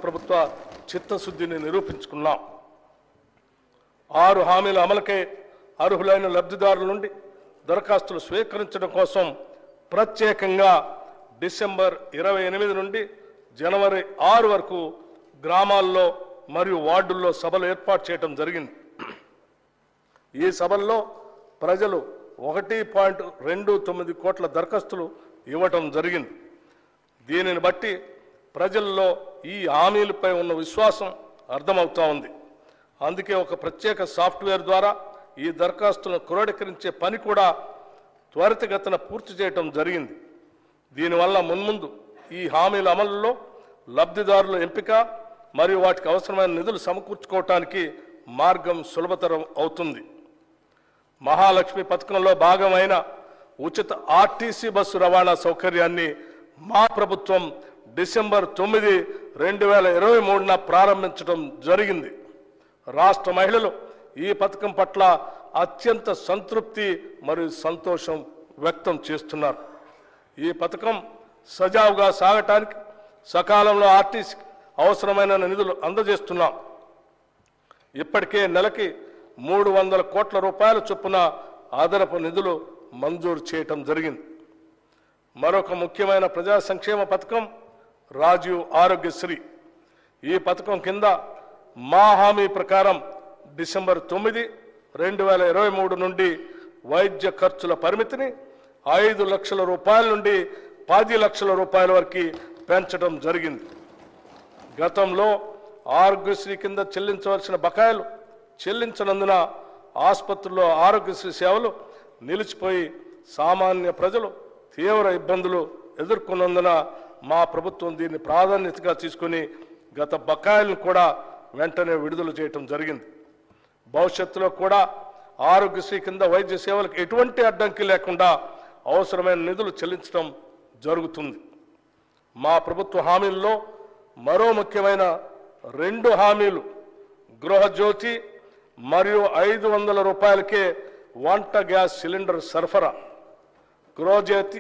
ప్రభుత్వ చిత్తశుద్ధిని నిరూపించుకున్నాం. 6 హామీల అమలుకై అర్హులైన లబ్ధిదారుల నుండి దరఖాస్తులు స్వీకరించడం కోసం ప్రత్యేకంగా డిసెంబర్ 28 నుండి జనవరి 6 వరకు గ్రామాల్లో మరియు వార్డుల్లో సభలు ఏర్పాటు చేయడం జరిగింది. ఈ సభల్లో ప్రజలు 1.29 కోట్ల దరఖాస్తులు ఇవ్వటం జరిగింది. దీనిని బట్టి ప్రజల్లో ఈ హామీలపై ఉన్న విశ్వాసం అర్థమవుతా ఉంది. అందుకే ఒక ప్రత్యేక సాఫ్ట్వేర్ ద్వారా ఈ దరఖాస్తులను క్రోడీకరించే పని కూడా త్వరితగతిన పూర్తి చేయటం జరిగింది. దీనివల్ల మున్ముందు ఈ హామీల అమలులో లబ్ధిదారుల ఎంపిక మరియు వాటికి అవసరమైన నిధులు సమకూర్చుకోవటానికి మార్గం సులభతరం అవుతుంది. మహాలక్ష్మి పథకంలో భాగమైన ఉచిత ఆర్టీసీ బస్సు రవాణా సౌకర్యాన్ని మా ప్రభుత్వం డిసెంబర్ 9, 2023న ప్రారంభించడం జరిగింది. రాష్ట్ర మహిళలు ఈ పథకం పట్ల అత్యంత సంతృప్తి మరియు సంతోషం వ్యక్తం చేస్తున్నారు. ఈ పథకం సజావుగా సాగటానికి సకాలంలో ఆర్టీసీకి అవసరమైన నిధులు అందజేస్తున్నాం. ఇప్పటికే నెలకి 300 కోట్ల రూపాయల చొప్పున అదనపు నిధులు మంజూరు చేయటం జరిగింది. మరొక ముఖ్యమైన ప్రజా సంక్షేమ పథకం రాజీవ్ ఆరోగ్యశ్రీ. ఈ పథకం కింద మా హామీ ప్రకారం డిసెంబర్ 9, 2023 నుండి వైద్య ఖర్చుల పరిమితిని 5 లక్షల రూపాయల నుండి 10 లక్షల రూపాయల వరకు పెంచడం జరిగింది. గతంలో ఆరోగ్యశ్రీ కింద చెల్లించవలసిన బకాయిలు చెల్లించనందున ఆసుపత్రుల్లో ఆరోగ్యశ్రీ సేవలు నిలిచిపోయి సామాన్య ప్రజలు తీవ్ర ఇబ్బందులు ఎదుర్కొన్నందున మా ప్రభుత్వం దీన్ని ప్రాధాన్యతగా తీసుకుని గత బకాయిలను కూడా వెంటనే విడుదల చేయటం జరిగింది. భవిష్యత్తులో కూడా ఆరోగ్యశ్రీ కింద వైద్య సేవలకు ఎటువంటి అడ్డంకి లేకుండా అవసరమైన నిధులు చెల్లించడం జరుగుతుంది. మా ప్రభుత్వ హామీల్లో మరో ముఖ్యమైన 2 హామీలు గృహజ్యోతి మరియు 500 రూపాయలకే వంట గ్యాస్ సిలిండర్ సరఫరా. గృహజ్యోతి